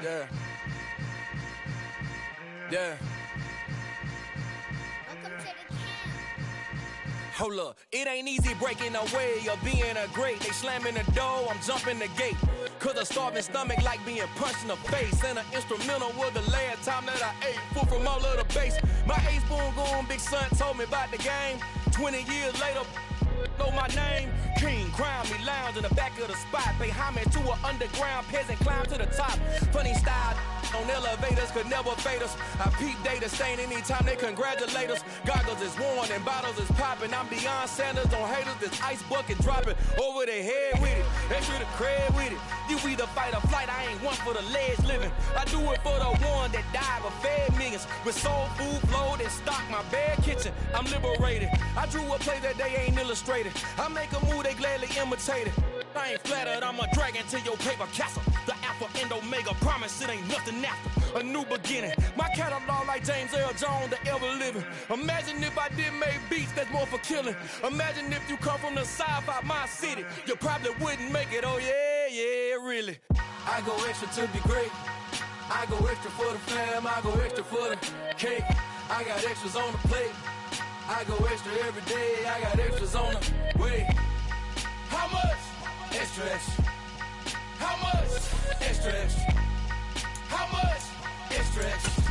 Yeah. Yeah. Hold up, it ain't easy breaking away or being a great. They slamming the door, I'm jumping the gate. Cause a starving stomach like being punched in the face. And an instrumental was the last time that I ate. Full from all of the bass. My ace boom goon, big son told me about the game. 20 years later, know my name. King, crown me, lounge in the back of the spot. Pay homage to an underground peasant, climb to the top. Funny style on elevators could never fade us. I peep data stain anytime they congratulate us. Goggles is worn and bottles is popping. I'm beyond Sanders on haters, this ice bucket dropping over their head with it. Extra the cred with it. You either fight or flight, I ain't one for the ledge living. I do it for the one that died but fed millions. With soul food flowed and stocked my bare kitchen. I'm liberated. I drew a play that they ain't illustrated. I make a move, they gladly imitate it. I ain't flattered, I'm a dragon to your paper castle. The Alpha and Omega, promise it ain't nothing after. A new beginning. My catalog like James Earl Jones, the ever living. Imagine if I did make beats that's more for killing. Imagine if you come from the sci-fi, my city. You probably wouldn't make it, oh yeah, yeah, really. I go extra to be great. I go extra for the fam, I go extra for the cake. I got extras on the plate. I go extra every day, I got extras on the way. How much? Extra, extra. How much? Extra, extra. How much? Extra, extra.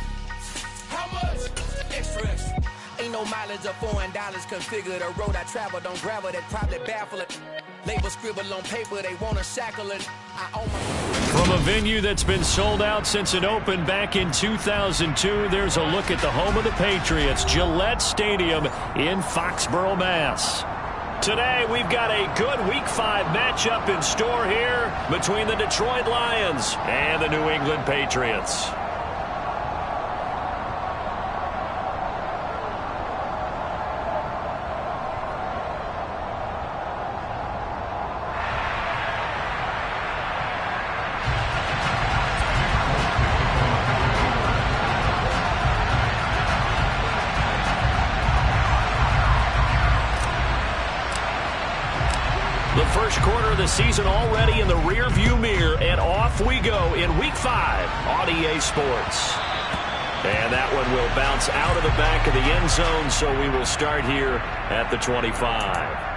How much? Extra, extra. Ain't no mileage of $4 configure the road I travel. Don't gravel that probably baffle it. Label scribble on paper, they want to shackle it. I own my... From a venue that's been sold out since it opened back in 2002, there's a look at the home of the Patriots, Gillette Stadium in Foxborough, Mass. Today, we've got a good Week 5 matchup in store here between the Detroit Lions and the New England Patriots. First quarter of the season already in the rear-view mirror, and off we go in Week 5 on EA Sports. And that one will bounce out of the back of the end zone, so we will start here at the 25.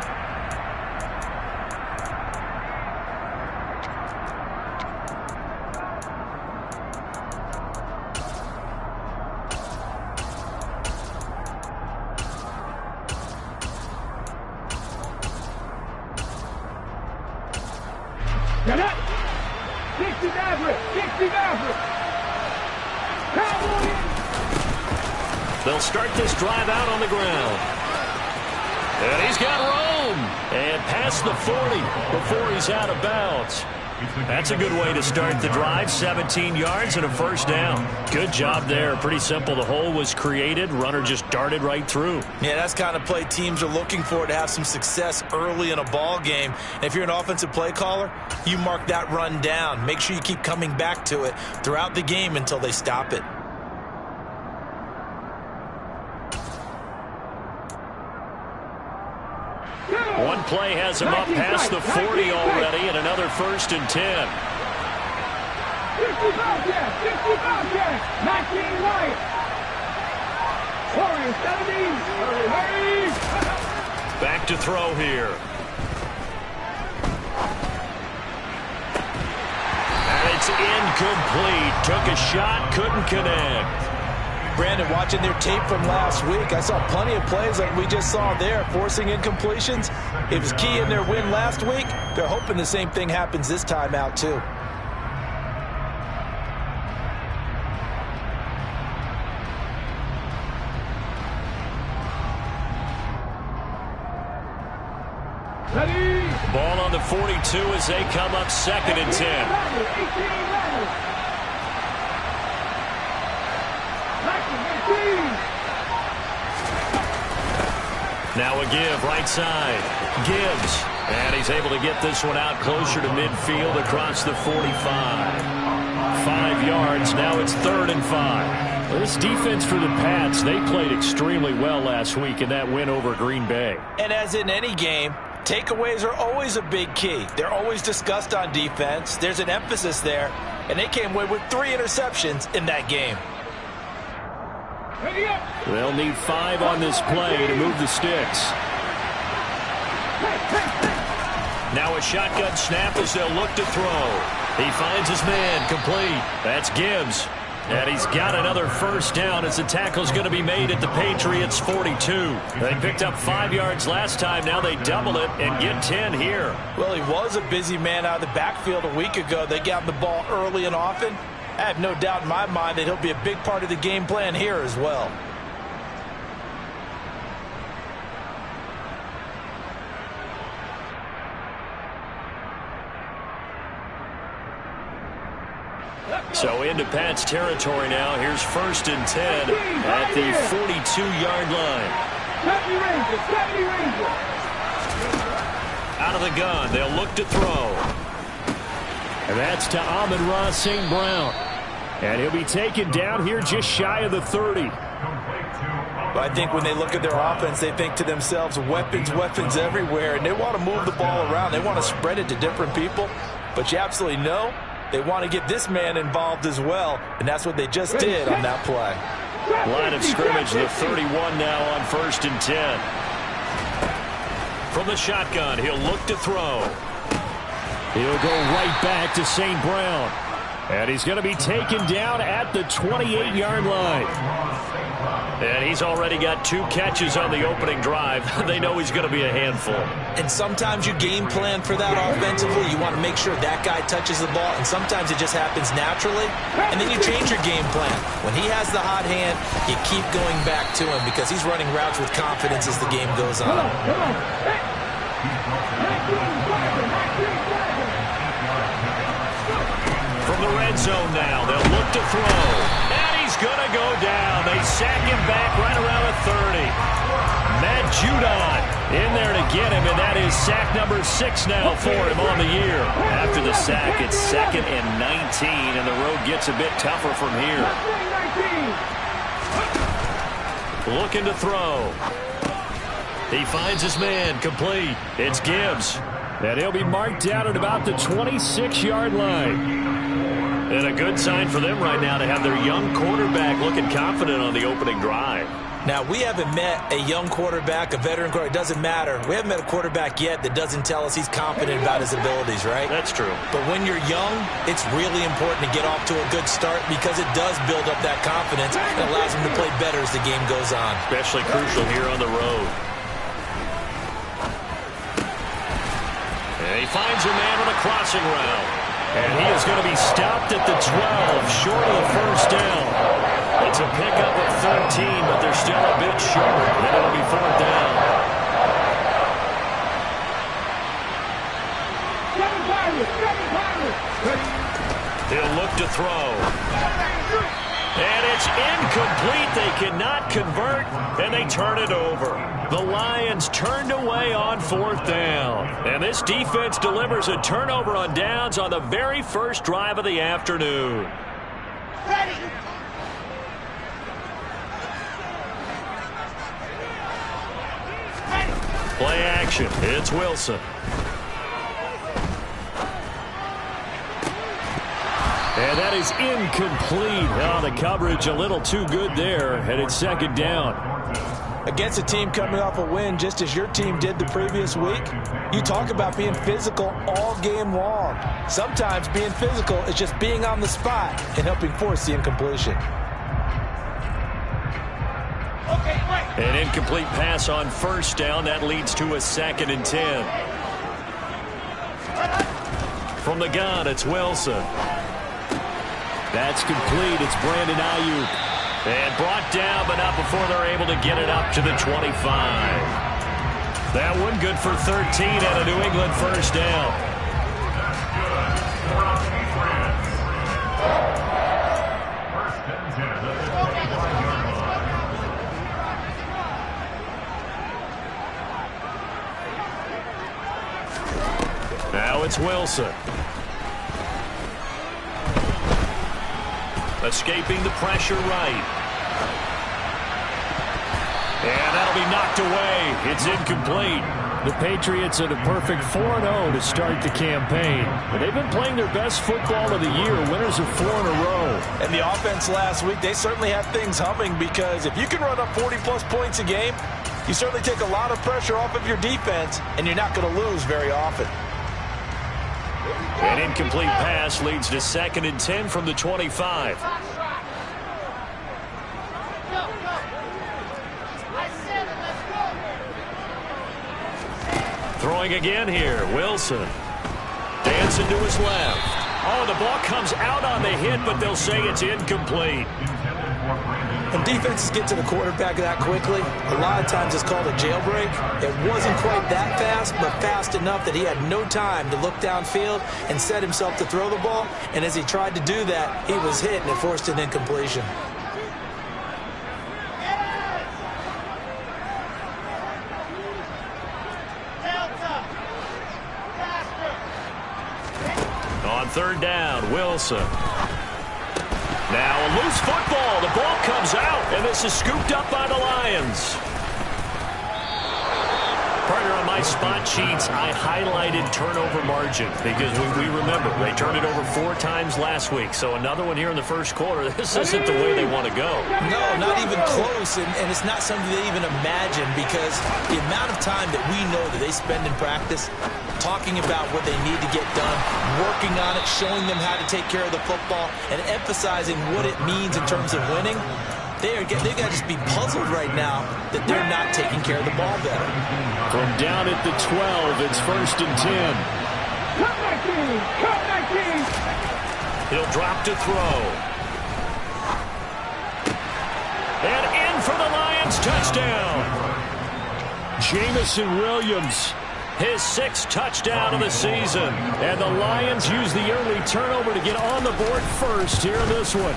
They'll start this drive out on the ground. And he's got room. And past the 40 before he's out of bounds. That's a good way to start the drive. 17 yards and a first down. Good job there. Pretty simple. The hole was created. Runner just darted right through. Yeah, that's the kind of play teams are looking for to have some success early in a ball game. And if you're an offensive play caller, you mark that run down. Make sure you keep coming back to it throughout the game until they stop it. One play has him up past the 40 already, and another 1st and 10. 65 yards, 19 wide. Warriors 70. Back to throw here. And it's incomplete. Took a shot, couldn't connect. Brandon, watching their tape from last week, I saw plenty of plays like we just saw there, forcing incompletions. It was key in their win last week. They're hoping the same thing happens this time out, too. Ready. Ball on the 42 as they come up 2nd and 10. Now a give, right side. Gibbs. And he's able to get this one out closer to midfield across the 45. 5 yards. Now it's 3rd and 5. Well, this defense for the Pats, they played extremely well last week in that win over Green Bay. And as in any game, takeaways are always a big key. They're always discussed on defense. There's an emphasis there. and they came away with 3 interceptions in that game. They'll need 5 on this play to move the sticks. Now a shotgun snap as they'll look to throw. He finds his man, complete. That's Gibbs. And he's got another first down as the tackle's going to be made at the Patriots' 42. They picked up 5 yards last time. Now they double it and get 10 here. Well, he was a busy man out of the backfield a week ago. They got him the ball early and often. I have no doubt in my mind that he'll be a big part of the game plan here as well. So into Pat's territory now. Here's 1st and 10 at the 42-yard line. 70 Ranger. Out of the gun, they'll look to throw. And that's to Amon-Ra St. Brown. And he'll be taken down here just shy of the 30. But I think when they look at their offense, they think to themselves, weapons everywhere, and they want to move the ball around. They want to spread it to different people. But you absolutely know they want to get this man involved as well, and that's what they just did on that play. Line of scrimmage, the 31 now on 1st and 10. From the shotgun, he'll look to throw. He'll go right back to St. Brown. And he's going to be taken down at the 28-yard line. And he's already got 2 catches on the opening drive. They know he's going to be a handful. And sometimes you game plan for that offensively. You want to make sure that guy touches the ball, and sometimes it just happens naturally. And then you change your game plan. When he has the hot hand, you keep going back to him because he's running routes with confidence as the game goes on. From the red zone now, they'll look to throw. And he's going to go down. They sack him back right around the 30. Matt Judon in there to get him, and that is sack number 6 now for him on the year. After the sack, it's 2nd and 19, and the road gets a bit tougher from here. Looking to throw. He finds his man, complete. It's Gibbs. And he'll be marked down at about the 26-yard line. And a good sign for them right now to have their young quarterback looking confident on the opening drive. Now, we haven't met a young quarterback, a veteran quarterback. It doesn't matter. We haven't met a quarterback yet that doesn't tell us he's confident about his abilities, right? That's true. But when you're young, it's really important to get off to a good start because it does build up that confidence and allows him to play better as the game goes on. Especially crucial here on the road. And he finds a man on a crossing route. And he is going to be stopped at the 12, short of the first down. It's a pickup of 13, but they're still a bit short. Then it'll be 4th down. He'll look to throw. And it's incomplete. They cannot convert, and they turn it over. The Lions turned away on 4th down. And this defense delivers a turnover on downs on the very first drive of the afternoon. Ready. Play action. It's Wilson. And that is incomplete. Oh, the coverage a little too good there, and it's 2nd down. Against a team coming off a win, just as your team did the previous week, you talk about being physical all game long. Sometimes being physical is just being on the spot and helping force the incompletion. An incomplete pass on 1st down. That leads to a 2nd and 10. From the gun, it's Wilson. That's complete. It's Brandon Ayuk. And brought down, but not before they're able to get it up to the 25. That one good for 13 and a New England first down. Now it's Wilson. Escaping the pressure right. And that'll be knocked away. It's incomplete. The Patriots at a perfect 4-0 to start the campaign. But they've been playing their best football of the year, winners of 4 in a row. And the offense last week, they certainly had things humming, because if you can run up 40-plus points a game, you certainly take a lot of pressure off of your defense, and you're not going to lose very often. An incomplete pass leads to 2nd and 10 from the 25. Throwing again here, Wilson. Dancing to his left. Oh, the ball comes out on the hit, but they'll say it's incomplete. When defenses get to the quarterback that quickly, a lot of times it's called a jailbreak. It wasn't quite that fast, but fast enough that he had no time to look downfield and set himself to throw the ball. And as he tried to do that, he was hit, and it forced an incompletion. On 3rd down, Wilson. Now a loose football. The ball comes out, and this is scooped up by the Lions. Partner, on my spot sheets, I highlighted turnover margin because we remember they turned it over 4 times last week. So another one here in the first quarter. This isn't the way they want to go. No, not even close, and it's not something they even imagine, because the amount of time that we know that they spend in practice talking about what they need to get done, working on it, showing them how to take care of the football, and emphasizing what it means in terms of winning. They've got to just be puzzled right now that they're not taking care of the ball better. From down at the 12, it's 1st and 10. Cut 19! Cut 19! He'll drop to throw. And in for the Lions, touchdown. Jamison Williams, his 6th touchdown of the season. And the Lions use the early turnover to get on the board first here in this one.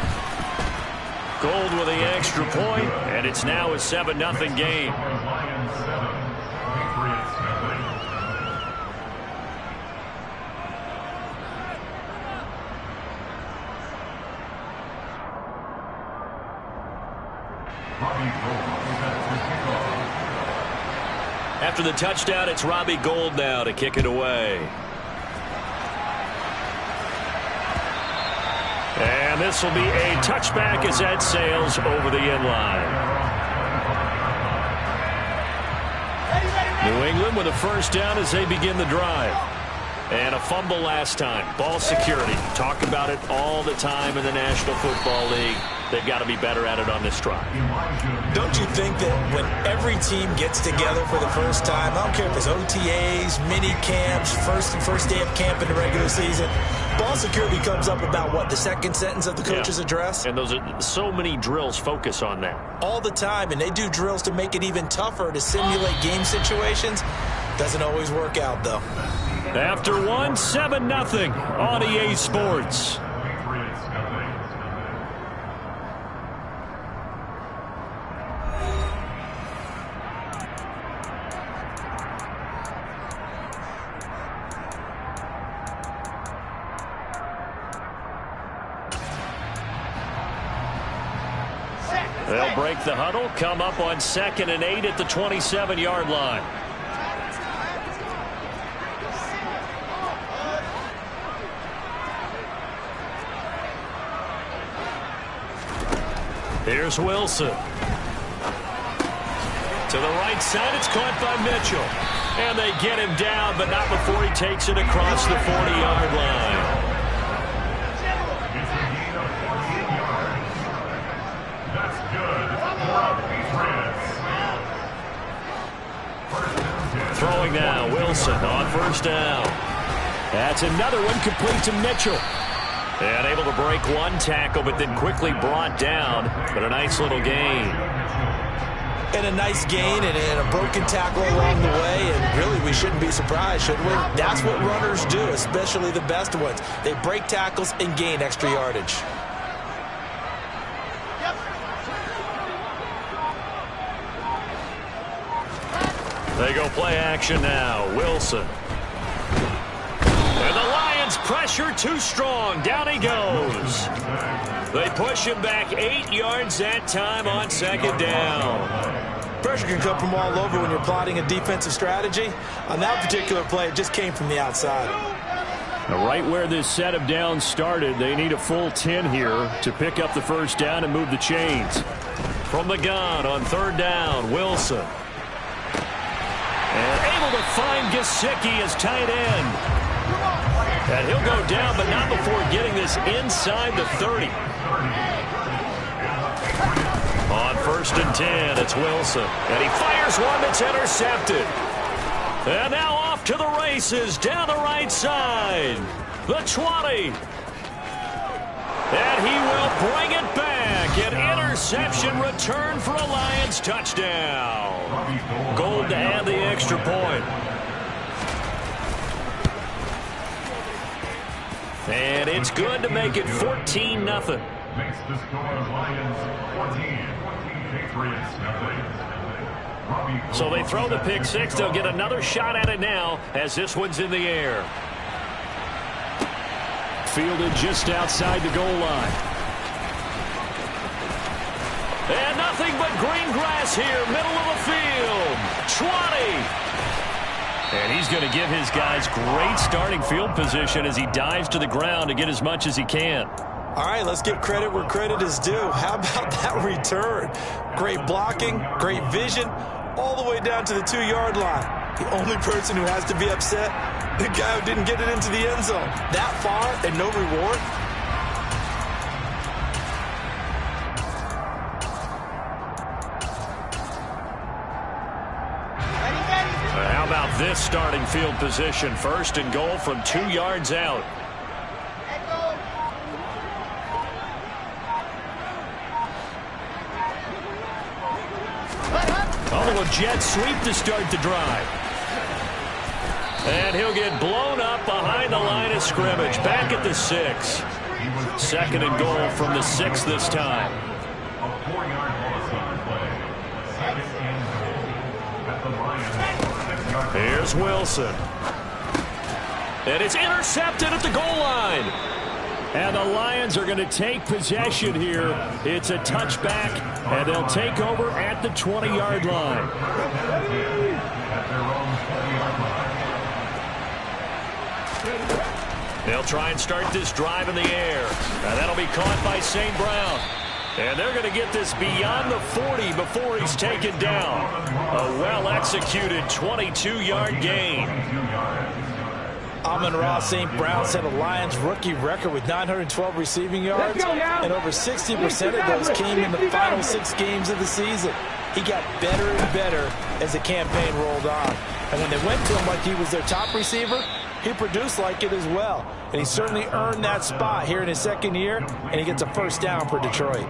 Gold with the extra point, and it's now a 7-0 game. After the touchdown, it's Robbie Gould now to kick it away. And this will be a touchback as that sails over the end line. New England with a 1st down as they begin the drive. And a fumble last time. Ball security. Talk about it all the time in the National Football League. They've got to be better at it on this drive. Don't you think that when every team gets together for the first time, I don't care if it's OTAs, mini camps, first day of camp in the regular season, ball security comes up about, what, the 2nd sentence of the coach's address? And those are so many drills focus on that. All the time, and they do drills to make it even tougher to simulate game situations. Doesn't always work out, though. After 7-0 on EA Sports. They'll break the huddle, come up on 2nd and 8 at the 27-yard line. Here's Wilson. To the right side, it's caught by Mitchell. And they get him down, but not before he takes it across the 40-yard line. Throwing now, Wilson on 1st down. That's another one complete to Mitchell. And able to break one tackle, but then quickly brought down. But a nice little gain. And a nice gain and a broken tackle along the way. And really, we shouldn't be surprised, should we? That's what runners do, especially the best ones. They break tackles and gain extra yardage. They go play action now. Wilson. And the Lions pressure too strong. Down he goes. They push him back 8 yards that time on 2nd down. pressure can come from all over when you're plotting a defensive strategy. On that particular play, it just came from the outside. Now, right where this set of downs started, they need a full 10 here to pick up the first down and move the chains. From the gun on third down, Wilson. And able to find Gesicki as tight end. And he'll go down, but not before getting this inside the 30. On first and 10, it's Wilson. And he fires one that's intercepted. And now off to the races down the right side. The 20. And he will bring it back. An interception return for a Lions touchdown. Gold to add the extra point. And it's good to make it 14-0. Makes the score Lions 14. Patriots nothing. So they throw the pick six. They'll get another shot at it now as this one's in the air. Fielded just outside the goal line. And nothing but green grass here, middle of the field. 20. And he's going to give his guys great starting field position as he dives to the ground to get as much as he can. All right, let's give credit where credit is due. How about that return? Great blocking, great vision, all the way down to the 2-yard line. The only person who has to be upset, the guy who didn't get it into the end zone. That far and no reward? How about this starting field position? First and goal from 2 yards out. A jet sweep to start the drive. And he'll get blown up behind the line of scrimmage. Back at the 6. Second and goal from the 6 this time. A 4-yard loss on the play. Here's Wilson. And it's intercepted at the goal line. And the Lions are going to take possession here. It's a touchback, and they'll take over at the 20-yard line. They'll try and start this drive in the air. And that'll be caught by St. Brown. And they're going to get this beyond the 40 before he's taken down. A well-executed 22-yard gain. Amon-Ra St. Brown set a Lions rookie record with 912 receiving yards, and over 60% of those came in the final 6 games of the season. He got better and better as the campaign rolled on. And when they went to him like he was their top receiver, he produced like it as well. And he certainly earned that spot here in his second year, and he gets a first down for Detroit.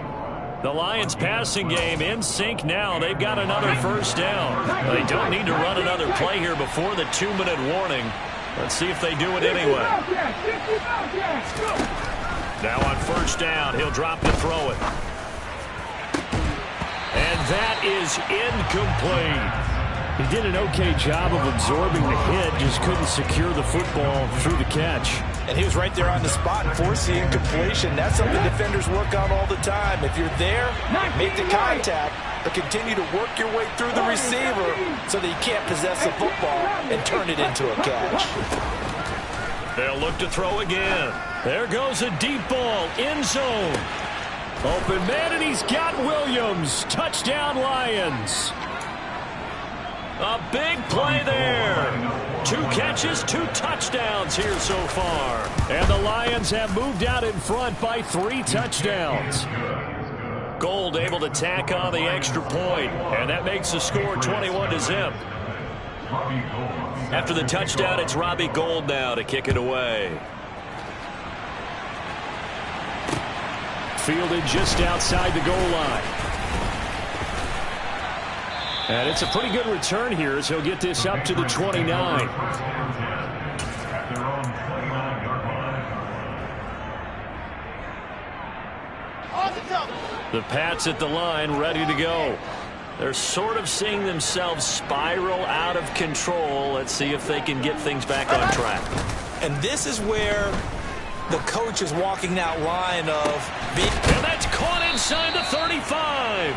The Lions passing game in sync now. They've got another first down. They don't need to run another play here before the 2-minute warning. Let's see if they do it anyway. Now on first down, he'll drop to throw it. And that is incomplete. He did an okay job of absorbing the hit, just couldn't secure the football through the catch. And he was right there on the spot and forcing incompletion. That's something defenders work on all the time. If you're there, make the contact, but continue to work your way through the receiver so that you can't possess the football and turn it into a catch. They'll look to throw again. There goes a deep ball, end zone. Open man, and he's got Williams. Touchdown, Lions. A big play there. 2 catches, 2 touchdowns here so far. And the Lions have moved out in front by 3 touchdowns. Gold able to tack on the extra point, and that makes the score 21-0. After the touchdown, it's Robbie Gould now to kick it away. Fielded just outside the goal line. And it's a pretty good return here as he'll get this up to the 29. The Pats at the line, ready to go. They're sort of seeing themselves spiral out of control. Let's see if they can get things back on track. And this is where the coach is walking that line of being... And that's caught inside the 35.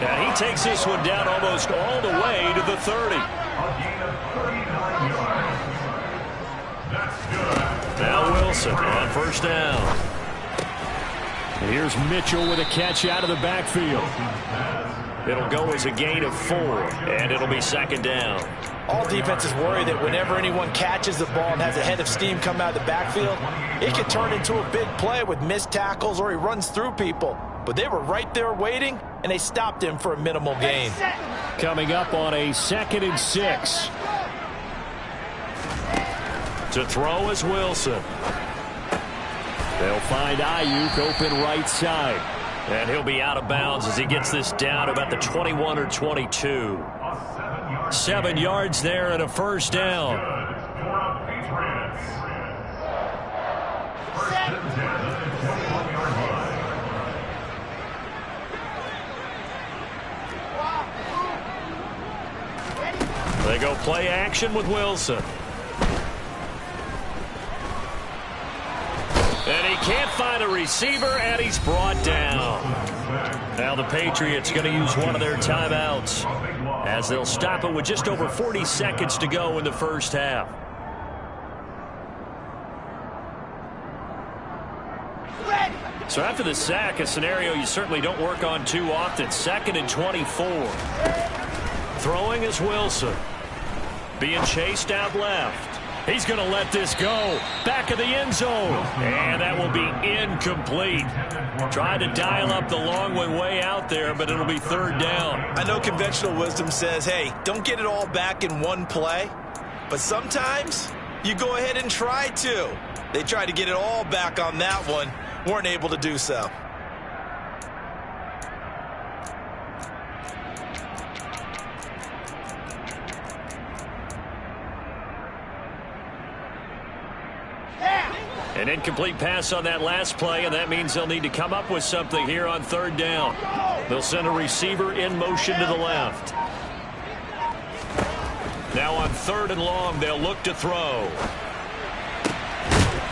And he takes this one down almost all the way to the 30. A gain of 39 yards. That's good. Now Wilson on first down. And here's Mitchell with a catch out of the backfield. It'll go as a gain of 4, and it'll be second down. All defenses worry that whenever anyone catches the ball and has a head of steam come out of the backfield, it can turn into a big play with missed tackles or he runs through people. But they were right there waiting, and they stopped him for a minimal gain. Coming up on a 2nd and 6. To throw is Wilson. They'll find Ayuk open right side. And he'll be out of bounds as he gets this down about the 21 or 22. 7 yards there and a first down. They go play action with Wilson. And he can't find a receiver, and he's brought down. Now the Patriots going to use one of their timeouts as they'll stop it with just over 40 seconds to go in the first half. So after the sack, a scenario you certainly don't work on too often. 2nd and 24. Throwing is Wilson. Being chased out left. He's going to let this go. Back of the end zone. And that will be incomplete. Trying to dial up the long way out there, but it'll be 3rd down. I know conventional wisdom says, hey, don't get it all back in one play. But sometimes you go ahead and try to. They tried to get it all back on that one. Weren't able to do so. An incomplete pass on that last play, and that means they'll need to come up with something here on 3rd down. They'll send a receiver in motion to the left. Now on 3rd and long, they'll look to throw.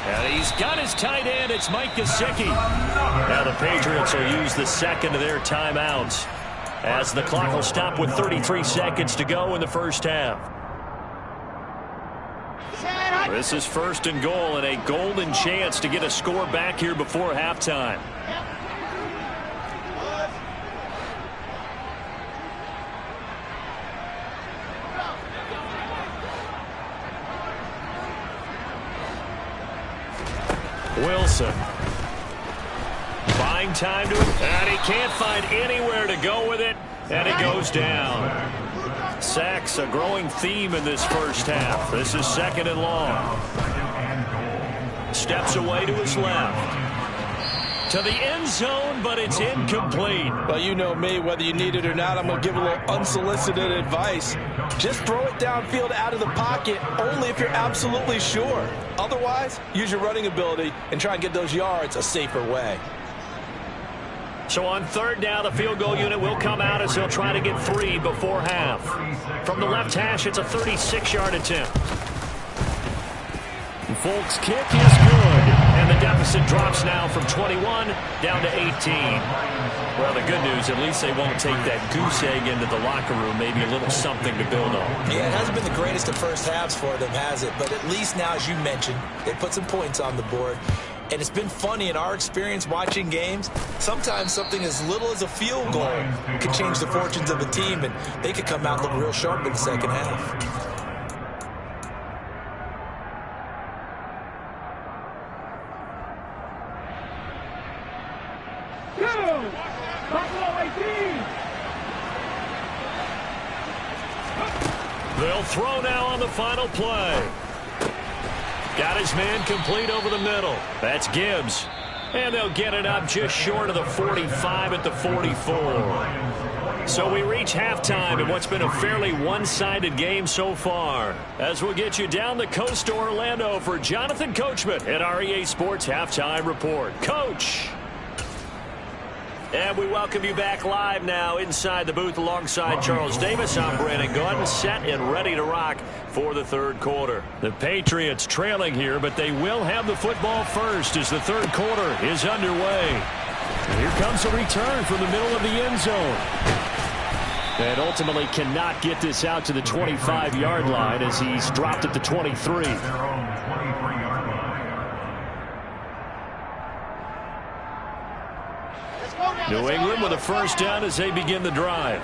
And he's got his tight end. It's Mike Gesicki. Now the Patriots will use the 2nd of their timeouts as the clock will stop with 33 seconds to go in the first half. This is 1st and goal and a golden chance to get a score back here before halftime. Wilson. Buying time to it, and he can't find anywhere to go with it, and it goes down. Sacks a growing theme in this first half. This is 2nd and long. Steps away to his left. To the end zone, but it's incomplete. Well, you know me, whether you need it or not, I'm going to give a little unsolicited advice. Just throw it downfield out of the pocket, only if you're absolutely sure. Otherwise, use your running ability and try and get those yards a safer way. So on 3rd down, the field goal unit will come out as they'll try to get 3 before half. From the left hash, it's a 36-yard attempt. And Folk's kick is good. And the deficit drops now from 21 down to 18. Well, the good news, at least they won't take that goose egg into the locker room. Maybe a little something to build on. Yeah, it hasn't been the greatest of first halves for them, has it? But at least now, as you mentioned, they put some points on the board. And it's been funny in our experience watching games. Sometimes something as little as a field goal can change the fortunes of a team, and they could come out and look real sharp in the second half. They'll throw now on the final play. Got his man complete over the middle. That's Gibbs. And they'll get it up just short of the 45 at the 44. So we reach halftime in what's been a fairly one-sided game so far. As we'll get you down the coast to Orlando for Jonathan Coachman at our EA Sports Halftime Report. Coach! And we welcome you back live now inside the booth alongside Charles Davis. I'm Brandon Gordon, set and ready to rock for the 3rd quarter. The Patriots trailing here, but they will have the football first as the 3rd quarter is underway. And here comes a return from the middle of the end zone. And ultimately cannot get this out to the 25-yard line as he's dropped at the 23. New England with a first down as they begin the drive.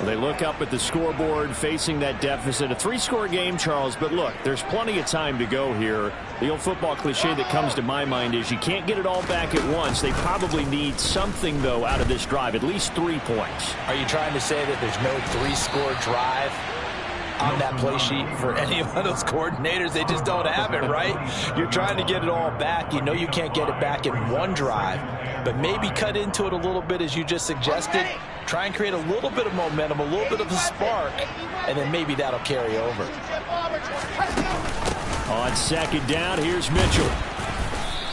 They look up at the scoreboard facing that deficit. A 3-score game, Charles, but look, there's plenty of time to go here. The old football cliche that comes to my mind is you can't get it all back at once. They probably need something, though, out of this drive, at least 3 points. Are you trying to say that there's no 3-score drive on that play sheet for any one of those coordinators? They just don't have it, right? You're trying to get it all back. You know you can't get it back in one drive, but maybe cut into it a little bit as you just suggested. Try and create a little bit of momentum, a little bit of a spark, and then maybe that'll carry over. On second down, here's Mitchell.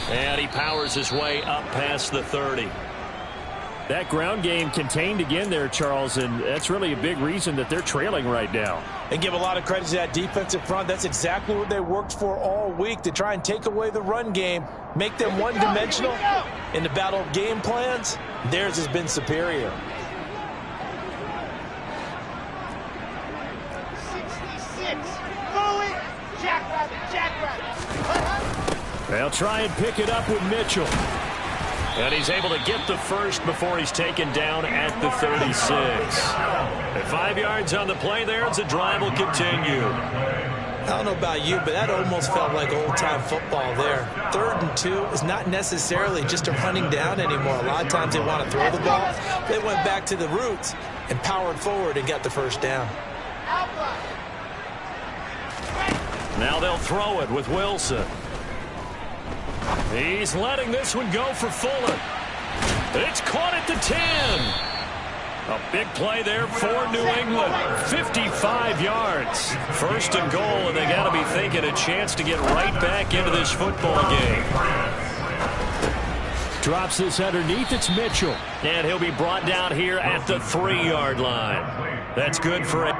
And he powers his way up past the 30. That ground game contained again there, Charles, and that's really a big reason that they're trailing right now. And give a lot of credit to that defensive front. That's exactly what they worked for all week, to try and take away the run game, make them one-dimensional. In the battle of game plans, theirs has been superior. They'll try and pick it up with Mitchell. And he's able to get the first before he's taken down at the 36. At 5 yards on the play there, as the drive will continue. I don't know about you, but that almost felt like old-time football there. 3rd and 2 is not necessarily just a running down anymore. A lot of times they want to throw the ball. They went back to the roots and powered forward and got the first down. Now they'll throw it with Wilson. He's letting this one go for Fuller. It's caught at the 10. A big play there for New England. 55 yards. 1st and goal, and they got to be thinking a chance to get right back into this football game. Drops this underneath. It's Mitchell. And he'll be brought down here at the 3-yard line. That's good for it.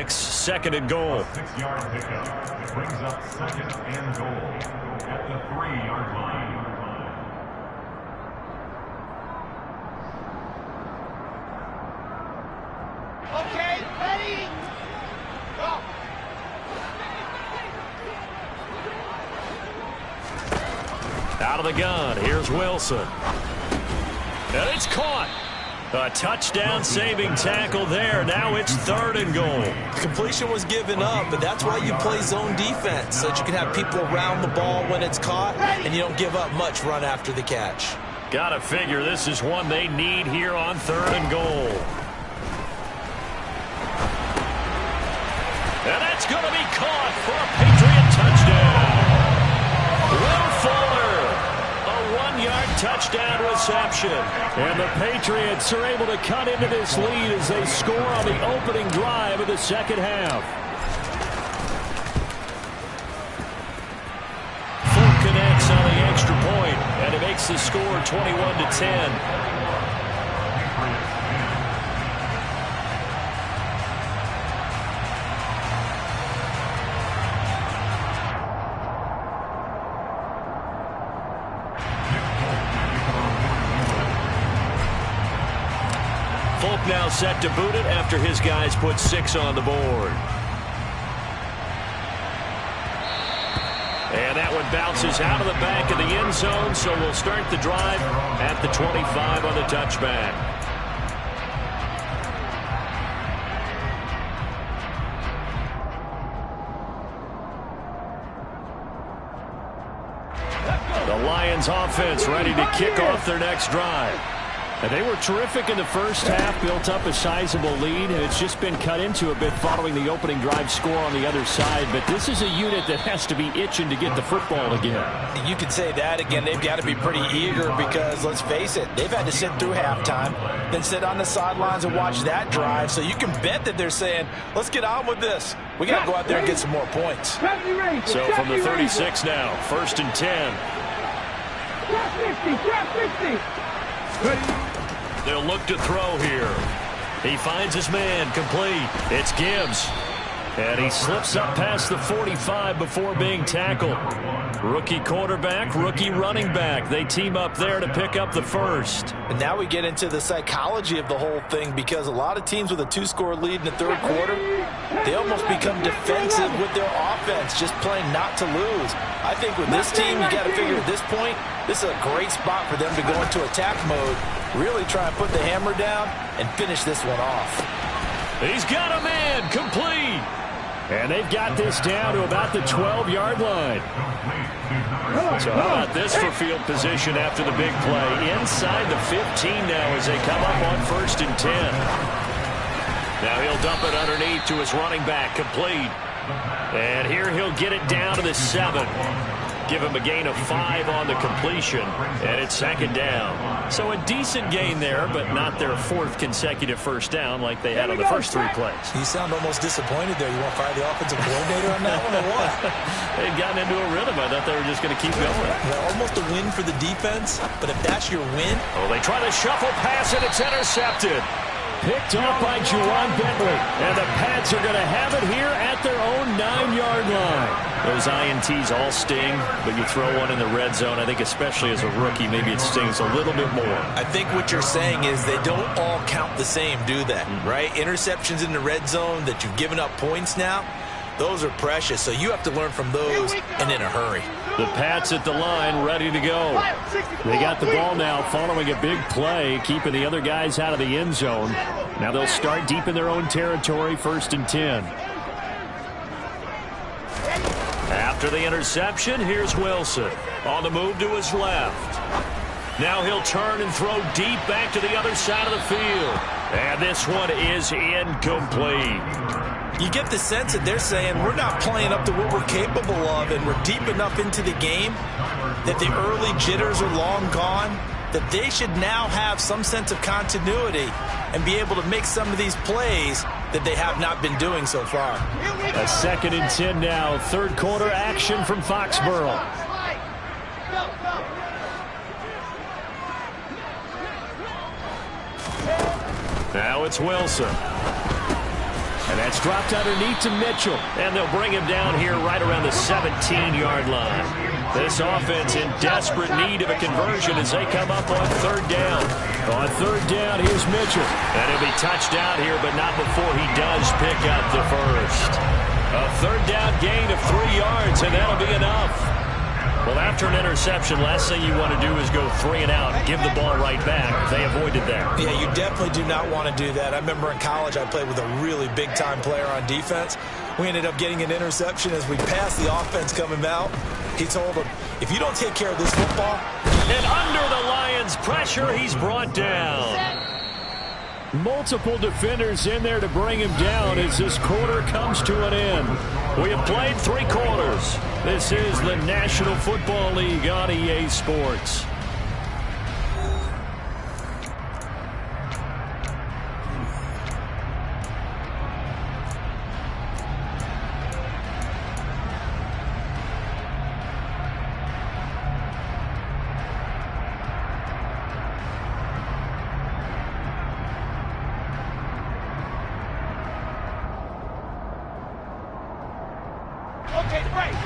Second and goal. 6-yard pickup brings up 2nd and goal at the 3-yard line. Okay, ready? Go. Out of the gun, here's Wilson. And it's caught. A touchdown-saving tackle there. Now it's 3rd and goal. Completion was given up, but that's why you play zone defense, so that you can have people around the ball when it's caught, and you don't give up much run after the catch. Gotta figure this is one they need here on 3rd and goal. And that's going to be caught for a Patriot touchdown. Will Fuller, a 1-yard touchdown reception. And the Patriots are able to cut into this lead as they score on the opening drive of the second half. Full connects on the extra point, and it makes the score 21-10. Now set to boot it after his guys put 6 on the board. And that one bounces out of the back of the end zone, so we'll start the drive at the 25 on the touchback. The Lions offense ready to kick off their next drive. And they were terrific in the first half, built up a sizable lead, and it's just been cut into a bit following the opening drive score on the other side. But this is a unit that has to be itching to get the football again. You could say that again. They've got to be pretty eager because, let's face it, they've had to sit through halftime, then sit on the sidelines and watch that drive. So you can bet that they're saying, let's get on with this. We got to go out there and get some more points. So from the 36 now, 1st and 10. They'll look to throw here. He finds his man, complete. It's Gibbs. And he slips up past the 45 before being tackled. Rookie quarterback, rookie running back. They team up there to pick up the first. And now we get into the psychology of the whole thing, because a lot of teams with a 2-score lead in the third quarter, they almost become defensive with their offense, just playing not to lose. I think with this team, you got to figure at this point, this is a great spot for them to go into attack mode, really try and put the hammer down and finish this one off. He's got a man, complete. And they've got this down to about the 12-yard line. So how about this for field position after the big play? Inside the 15 now as they come up on 1st and 10. Now he'll dump it underneath to his running back, complete. And here he'll get it down to the 7. Give him a gain of 5 on the completion, and it's 2nd down. So a decent gain there, but not their 4th consecutive first down like they had on the first 3 plays. You sound almost disappointed there. You want to fire the offensive coordinator on that one or what? They'd gotten into a rhythm. I thought they were just going to keep going. Well, almost a win for the defense, but if that's your win. Oh, they try to shuffle pass, and it's intercepted. Picked off by Juwan Bentley. And the Pats are going to have it here at their own 9-yard line. Those INTs all sting, but you throw one in the red zone, I think especially as a rookie, maybe it stings a little bit more. I think what you're saying is they don't all count the same, do they? Right? Interceptions in the red zone that you've given up points now, those are precious. So you have to learn from those and in a hurry. The Pats at the line, ready to go. They got the ball now following a big play, keeping the other guys out of the end zone. Now they'll start deep in their own territory, 1st and 10. After the interception, here's Wilson. On the move to his left. Now he'll turn and throw deep back to the other side of the field. And this one is incomplete. You get the sense that they're saying we're not playing up to what we're capable of, and we're deep enough into the game that the early jitters are long gone, that they should now have some sense of continuity and be able to make some of these plays that they have not been doing so far. A 2nd and 10 now. 3rd quarter action from Foxborough. Now it's Wilson. And that's dropped underneath to Mitchell. And they'll bring him down here right around the 17-yard line. This offense in desperate need of a conversion as they come up on 3rd down. On 3rd down, here's Mitchell. And he'll be touched down here, but not before he does pick up the first. A 3rd down gain of 3 yards, and that'll be enough. Well, after an interception, last thing you want to do is go 3 and out and give the ball right back. They avoided that. Yeah, you definitely do not want to do that. I remember in college I played with a really big-time player on defense. We ended up getting an interception as we passed the offense coming out. He told him, if you don't take care of this football. And under the Lions' pressure, he's brought down. Multiple defenders in there to bring him down as this quarter comes to an end. We have played 3 quarters. This is the National Football League on EA Sports.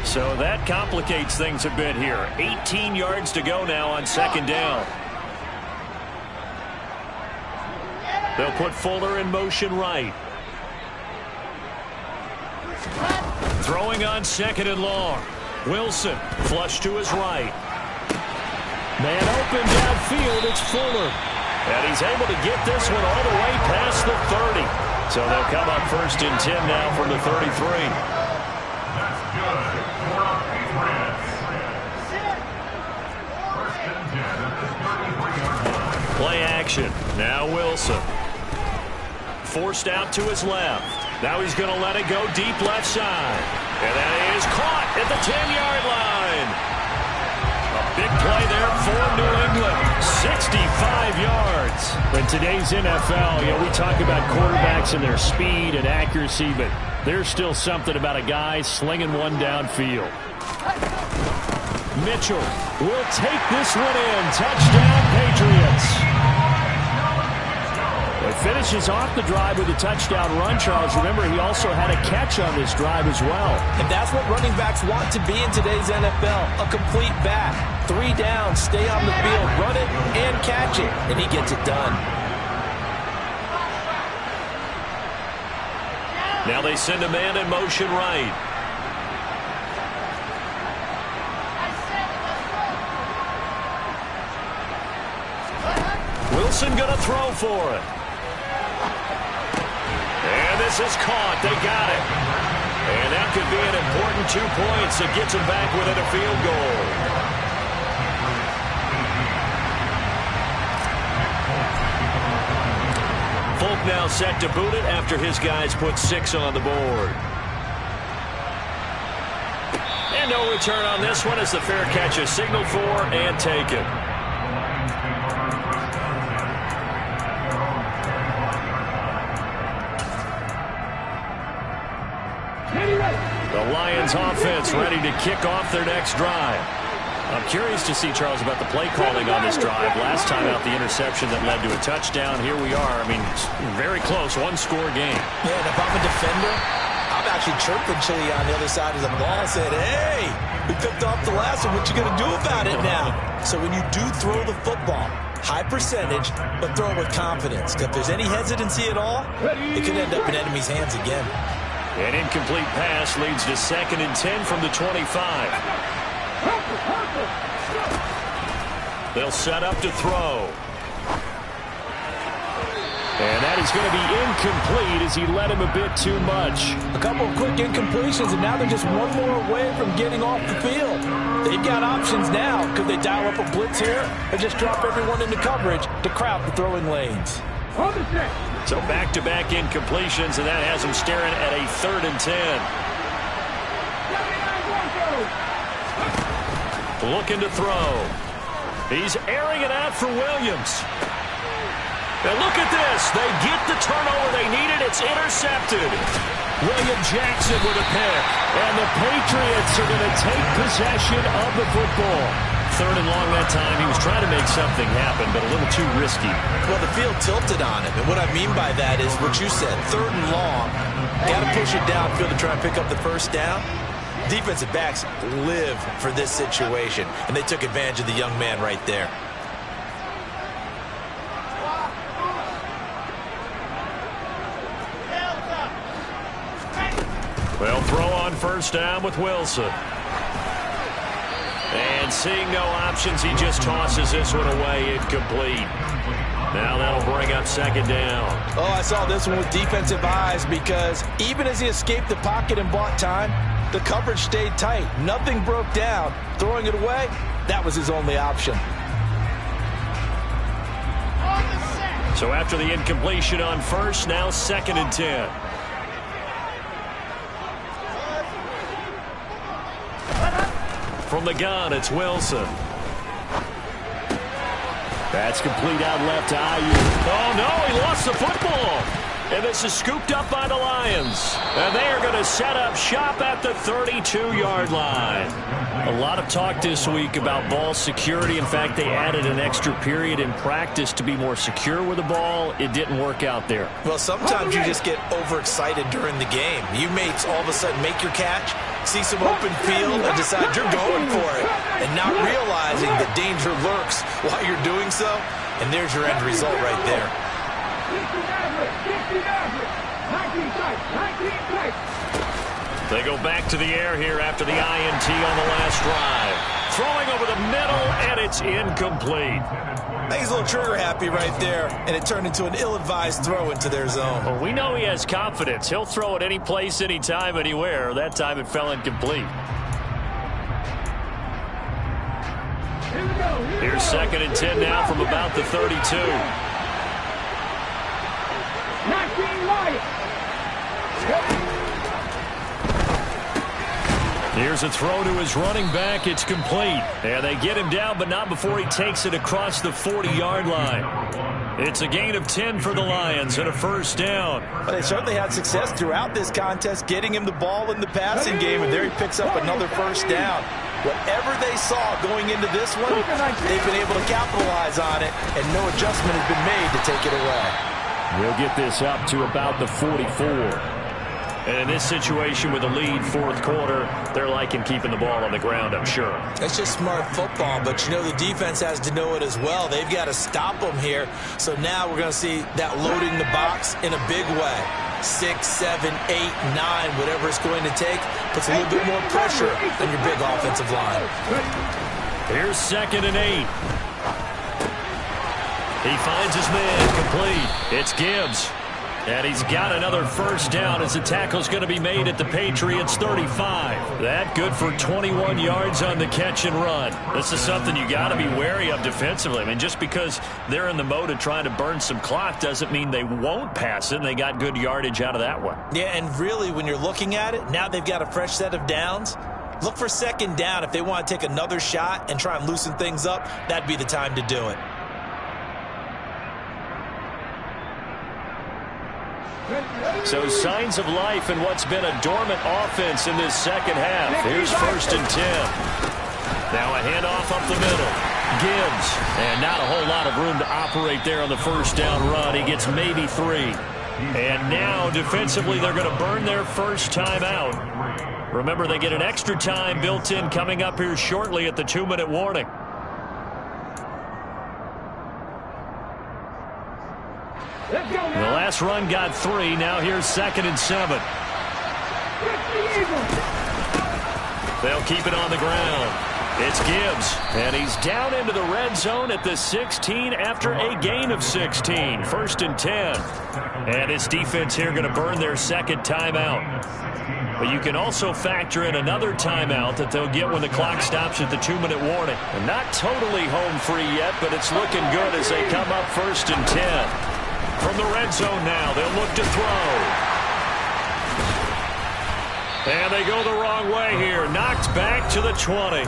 So that complicates things a bit here. 18 yards to go now on 2nd down. They'll put Fuller in motion right. Throwing on 2nd and long. Wilson flush to his right. Man open downfield, it's Fuller. And he's able to get this one all the way past the 30. So they'll come up 1st and 10 now from the 33. Play action. Now Wilson. Forced out to his left. Now he's going to let it go deep left side. And that is caught at the 10-yard line. A big play there for New England. 65 yards. In today's NFL, we talk about quarterbacks and their speed and accuracy, but there's still something about a guy slinging one downfield. Mitchell will take this one in. Touchdown, Patriots. It finishes off the drive with a touchdown run, Charles. Remember, he also had a catch on this drive as well. And that's what running backs want to be in today's NFL, a complete back. 3 down, stay on the field, run it, and catch it. And he gets it done. Now they send a man in motion right. Wilson going to throw for it. And this is caught. They got it. And that could be an important 2 points that gets them back within a field goal. Folk now set to boot it after his guys put 6 on the board. And no return on this one as the fair catch is signaled for and taken. The Lions offense ready to kick off their next drive. I'm curious to see, Charles, about the play calling on this drive. Last time out, the interception that led to a touchdown. Here we are. I mean, very close, 1-score game. Yeah, and if I'm a defender, I'm actually chirping Chili on the other side of the ball and saying, hey, we picked off the last one. What you going to do about it now? So when you do throw the football, high percentage, but throw it with confidence. If there's any hesitancy at all, it could end up in enemy's hands again. An incomplete pass leads to 2nd and 10 from the 25. They'll set up to throw. And that is going to be incomplete as he led him a bit too much. A couple of quick incompletions, and now they're just one more away from getting off the field. They've got options now. Could they dial up a blitz here or just drop everyone into coverage to crowd the throwing lanes? So back-to-back incompletions, and that has him staring at a 3rd and 10. Looking to throw. He's airing it out for Williams. And look at this. They get the turnover they needed. It's intercepted. William Jackson with a pick. And the Patriots are going to take possession of the football. 3rd and long that time. He was trying to make something happen, but a little too risky. Well, the field tilted on him. And what I mean by that is what you said. 3rd and long. Got to push it downfield to try and pick up the first down. Defensive backs live for this situation, and they took advantage of the young man right there. Well, throw on first down with Wilson. And seeing no options, he just tosses this one away incomplete. Now that'll bring up 2nd down. Oh, I saw this one with defensive eyes because even as he escaped the pocket and bought time, the coverage stayed tight. Nothing broke down. Throwing it away, that was his only option. So after the incompletion on first, now 2nd and 10. From the gun, it's Wilson. That's complete out left to Ayuk. Oh, no, he lost the football. And this is scooped up by the Lions. And they are going to set up shop at the 32-yard line. A lot of talk this week about ball security. In fact, they added an extra period in practice to be more secure with the ball. It didn't work out there. Well, sometimes you just get overexcited during the game. You may all of a sudden make your catch, see some open field, and decide you're going for it, and not realizing the danger lurks while you're doing so. And there's your end result right there. They go back to the air here after the INT on the last drive. Throwing over the middle, and it's incomplete. I think he's a little trigger happy right there, and it turned into an ill-advised throw into their zone. Well, we know he has confidence. He'll throw it any place, anytime, anywhere. That time it fell incomplete. Here's 2nd and 10 now from about the 32. Here's a throw to his running back. It's complete. And they get him down, but not before he takes it across the 40-yard line. It's a gain of 10 for the Lions and a first down. Well, they certainly had success throughout this contest, getting him the ball in the passing game, and there he picks up another first down. Whatever they saw going into this one, they've been able to capitalize on it, and no adjustment has been made to take it away. We'll get this up to about the 44. And in this situation with a lead fourth quarter, they're liking keeping the ball on the ground, I'm sure. That's just smart football, but you know the defense has to know it as well. They've got to stop them here. So now we're going to see that loading the box in a big way. 6, 7, 8, 9, whatever it's going to take, puts a little bit more pressure on your big offensive line. Here's 2nd and 8. He finds his man complete. It's Gibbs. And he's got another first down as the tackle's going to be made at the Patriots 35. That good for 21 yards on the catch and run. This is something you got to be wary of defensively. I mean, just because they're in the mode of trying to burn some clock doesn't mean they won't pass it, and they got good yardage out of that one. Yeah, and really, when you're looking at it, now they've got a fresh set of downs. Look for 2nd down. If they want to take another shot and try and loosen things up, that'd be the time to do it. So signs of life in what's been a dormant offense in this second half. Here's 1st and 10. Now a handoff up the middle. Gibbs. And not a whole lot of room to operate there on the first down run. He gets maybe 3. And now defensively they're going to burn their first time out. Remember, they get an extra time built in coming up here shortly at the 2-minute warning. The last run got 3. Now here's 2nd and 7. They'll keep it on the ground. It's Gibbs, and he's down into the red zone at the 16 after a gain of 16. 1st and 10. And his defense here going to burn their second timeout. But you can also factor in another timeout that they'll get when the clock stops at the 2-minute warning. And not totally home free yet, but it's looking good as they come up 1st and 10. From the red zone now, they'll look to throw. And they go the wrong way here. Knocked back to the 20.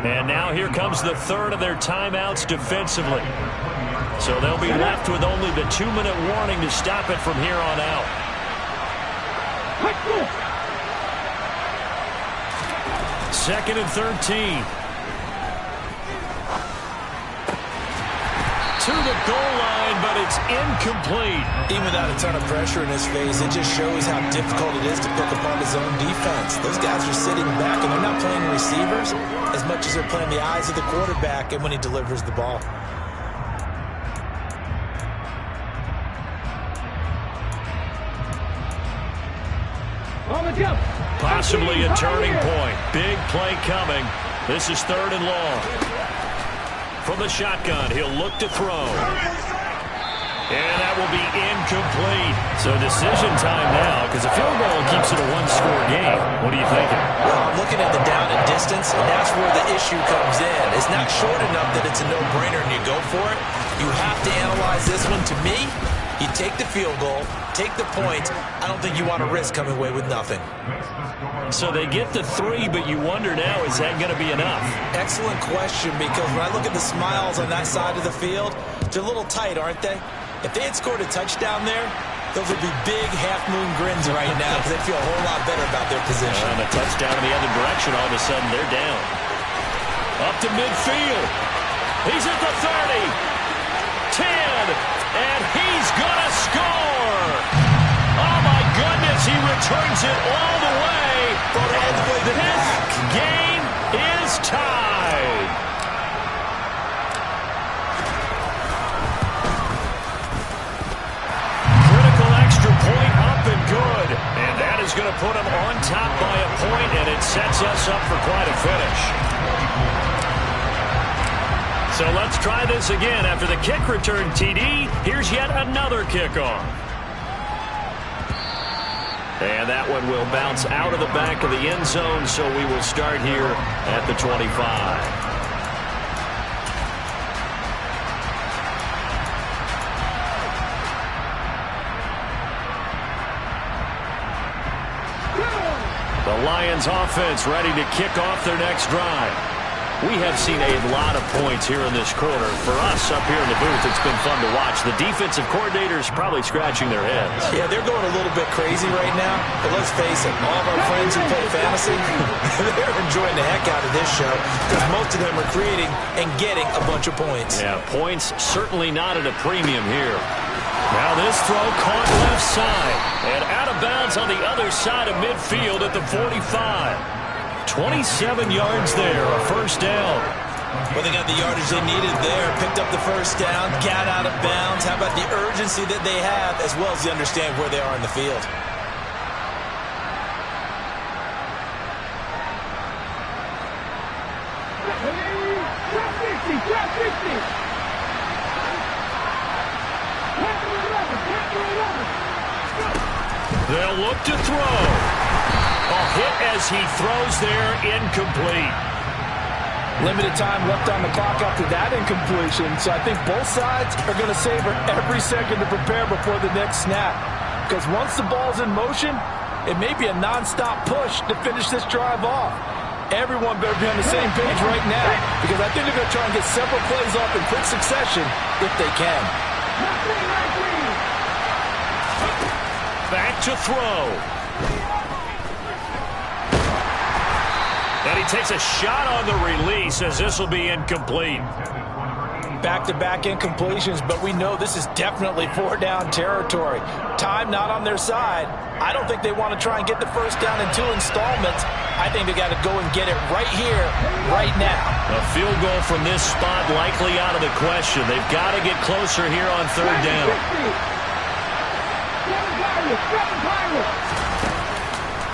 And now here comes the 3rd of their timeouts defensively. So they'll be left with only the 2-minute warning to stop it from here on out. 2nd and 13. To the goal line, but it's incomplete. Even without a ton of pressure in his face, it just shows how difficult it is to pick apart his own defense. Those guys are sitting back, and they're not playing receivers as much as they're playing the eyes of the quarterback and when he delivers the ball. Possibly a turning point. Big play coming. This is 3rd and long. From the shotgun, he'll look to throw. And that will be incomplete. So decision time now, because a field goal keeps it a one-score game. What are you thinking? Well, I'm looking at the down and distance, and that's where the issue comes in. It's not short enough that it's a no-brainer and you go for it. You have to analyze this one. To me, you take the field goal, take the point. I don't think you want to risk coming away with nothing. So they get the 3, but you wonder now, is that going to be enough? Excellent question, because when I look at the smiles on that side of the field, they're a little tight, aren't they? If they had scored a touchdown there, those would be big half-moon grins right now because they feel a whole lot better about their position. And a touchdown in the other direction, all of a sudden they're down. Up to midfield. He's at the 30. 10. And he's going to score. Oh, my goodness. He returns it all the way. This game is tied. Critical extra point up and good. And that is going to put him on top by a point, and it sets us up for quite a finish. So let's try this again. After the kick return TD, here's yet another kickoff. And that one will bounce out of the back of the end zone, so we will start here at the 25. Lions offense ready to kick off their next drive. We have seen a lot of points here in this quarter. For us up here in the booth, it's been fun to watch. The defensive coordinators probably scratching their heads. Yeah, they're going a little bit crazy right now. But let's face it, all of our friends who play fantasy, they're enjoying the heck out of this show because most of them are creating and getting a bunch of points. Yeah, points certainly not at a premium here. Now this throw caught left side and out of bounds on the other side of midfield at the 45. 27 yards there, a first down. Well, they got the yardage they needed there, picked up the first down, got out of bounds. How about the urgency that they have as well as they understand where they are in the field? They'll look to throw. A hit as he throws there, incomplete. Limited time left on the clock after that incompletion, so I think both sides are going to savor every second to prepare before the next snap. Because once the ball's in motion, it may be a non-stop push to finish this drive off. Everyone better be on the same page right now, because I think they're going to try and get several plays off in quick succession if they can. Back to throw. And he takes a shot on the release as this will be incomplete. Back-to-back incompletions, but we know this is definitely four-down territory. Time not on their side. I don't think they want to try and get the first down in 2 installments. I think they got to go and get it right here, right now. A field goal from this spot likely out of the question. They've got to get closer here on third down.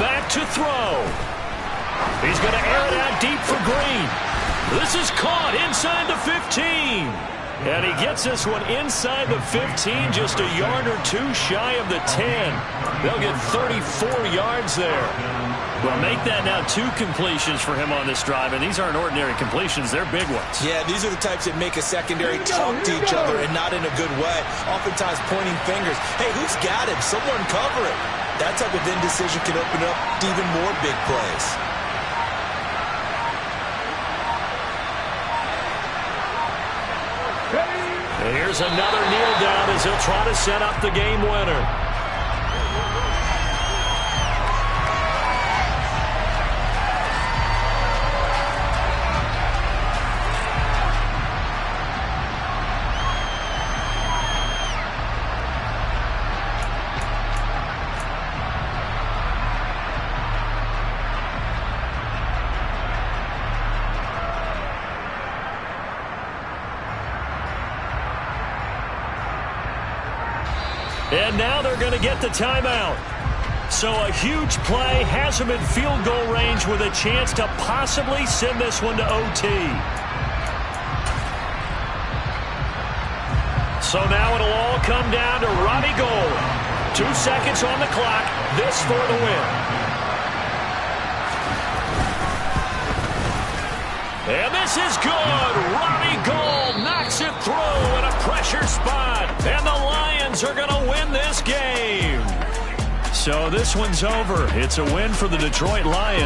Back to throw. He's going to air it out deep for Green. This is caught inside the 15. And he gets this one inside the 15, just a yard or two shy of the 10. They'll get 34 yards there. Well, make that now 2 completions for him on this drive, and these aren't ordinary completions. They're big ones. Yeah, these are the types that make a secondary talk to each other and not in a good way. Oftentimes pointing fingers. Hey, who's got him? Someone cover it. That type of indecision can open up even more big plays. And here's another kneel down as he'll try to set up the game winner. And now they're going to get the timeout. So a huge play has them in field goal range with a chance to possibly send this one to OT. So now it'll all come down to Robbie Gould. 2 seconds on the clock. This for the win. And this is good. Robbie Gould knocks it through in a pressure spot. And the Lions are going to win this game. So this one's over. It's a win for the Detroit Lions.